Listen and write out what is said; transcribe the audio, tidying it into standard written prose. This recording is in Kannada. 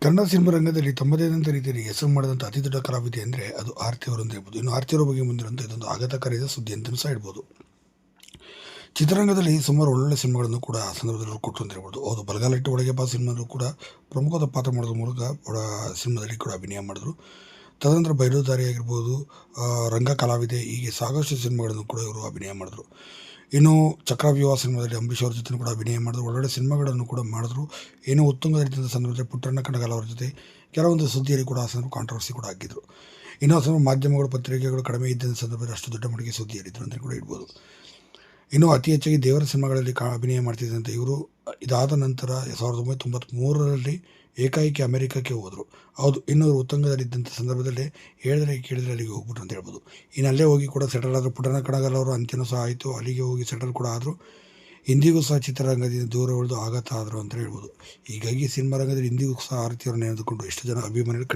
ಕನ್ನಡ ಸಿನಿಮಾ ರಂಗದಲ್ಲಿ ತಮ್ಮದೇ ಆದಂಥ ರೀತಿಯಲ್ಲಿ ಹೆಸರು ಮಾಡಿದಂಥ ಅತಿ ದೊಡ್ಡ ಕಲಾವಿದೆ ಅಂದರೆ ಅದು ಆರತಿ ಅವರು ಅಂತ ಹೇಳ್ಬೋದು. ಇನ್ನು ಆರತಿ ಅವರ ಬಗ್ಗೆ ಮುಂದಿರುವಂಥ ಇದೊಂದು ಆಘಾತಕಾರಿಯಾದ ಸುದ್ದಿ ಅಂತಲೂ ಸಹ ಹೇಳ್ಬೋದು. ಚಿತ್ರರಂಗದಲ್ಲಿ ಸುಮಾರು ಒಳ್ಳೊಳ್ಳೆ ಸಿನಿಮಾಗಳನ್ನು ಕೂಡ ಆ ಸಂದರ್ಭದಲ್ಲಿ ಕೊಟ್ಟರು ಅಂತ ಹೇಳ್ಬೋದು. ಹೌದು, ಬಲಗಾಲ ಇಟ್ಟು ಒಳಗೆ ಬಾ ಸಿನಿಮಾದಲ್ಲೂ ಕೂಡ ಪ್ರಮುಖವಾದ ಪಾತ್ರ ಮಾಡೋದ್ರ ಮೂಲಕ ಸಿನಿಮಾದಲ್ಲಿ ಕೂಡ ಅಭಿನಯ ಮಾಡಿದ್ರು. ತದನಂತರ ಬಯಲುದಾರಿ ಆಗಿರ್ಬೋದು, ರಂಗ ಕಲಾವಿದೆ, ಹೀಗೆ ಸಾಕಷ್ಟು ಸಿನಿಮಾಗಳನ್ನು ಕೂಡ ಇವರು ಅಭಿನಯ ಮಾಡಿದ್ರು. ಇನ್ನು ಚಕ್ರವ್ಯೂಹ ಸಿನಿಮಾದಲ್ಲಿ ಅಂಬರೀಷ್ ಅವ್ರ ಜೊತೆ ಕೂಡ ಅಭಿನಯ ಮಾಡಿದ್ರು. ಒಳ್ಳೊಳ್ಳೆ ಸಿನಿಮಾಗಳನ್ನು ಕೂಡ ಮಾಡಿದ್ರು. ಏನೋ ಉತ್ತುಂಗದಲ್ಲಿದ್ದಂಥ ಸಂದರ್ಭದಲ್ಲಿ ಪುಟ್ಟಣ್ಣ ಕಣಗಾಲ್ ಅವರ ಜೊತೆ ಕೆಲವೊಂದು ಸುದ್ದಿಯಲ್ಲಿ ಕೂಡ ಆ ಸಂದರ್ಭ ಕಾಂಟ್ರವರ್ಸಿ ಕೂಡ ಆಗಿದ್ರು. ಇನ್ನೂ ಆ ಸಂದರ್ಭ ಮಾಧ್ಯಮಗಳು, ಪತ್ರಿಕೆಗಳು ಕಡಿಮೆ ಇದ್ದಂಥ ಸಂದರ್ಭದಲ್ಲಿ ಅಷ್ಟು ದೊಡ್ಡ ಮಟ್ಟಿಗೆ ಸುದ್ದಿಯಲ್ಲಿದ್ದರು ಅಂತ ಕೂಡ ಹೇಳ್ಬೋದು. ಇನ್ನು ಅತಿ ಹೆಚ್ಚಾಗಿ ದೇವರ ಸಿನಿಮಾಗಳಲ್ಲಿ ಅಭಿನಯ ಮಾಡ್ತಿದ್ದಂಥ ಇವರು ಇದಾದ ನಂತರ 1993ರಲ್ಲಿ ಏಕಾಏಕಿ ಅಮೆರಿಕಕ್ಕೆ ಹೋದರು. ಹೌದು, ಇನ್ನು ಇವರು ಉತ್ತುಂಗದಲ್ಲಿದ್ದಂಥ ಸಂದರ್ಭದಲ್ಲೇ ಹೇಳಿದ್ರೆ ಕೇಳಿದ್ರೆ ಅಲ್ಲಿಗೆ ಹೋಗ್ಬಿಟ್ರು ಅಂತ ಹೇಳ್ಬೋದು. ಇನ್ನು ಅಲ್ಲೇ ಹೋಗಿ ಕೂಡ ಸೆಟಲ್ ಆದರು. ಪುಟ್ಟಣ್ಣ ಕಣಗಾಲ್ ಅವರು ಅಂತ್ಯನೂ ಸಹ ಆಯಿತು. ಅಲ್ಲಿಗೆ ಹೋಗಿ ಸೆಟಲ್ ಕೂಡ ಆದರು. ಇಂದಿಗೂ ಸಹ ಚಿತ್ರರಂಗದಿಂದ ದೂರ ಉಳಿದು ಆಘಾತ ಆದರು ಅಂತ ಹೇಳ್ಬೋದು. ಹೀಗಾಗಿ ಸಿನಿಮಾ ರಂಗದಲ್ಲಿ ಇಂದಿಗೂ ಸಹ ಆರತಿಯವರನ್ನು ನೆನೆದುಕೊಂಡು ಎಷ್ಟು ಜನ ಅಭಿಮಾನಿಗಳು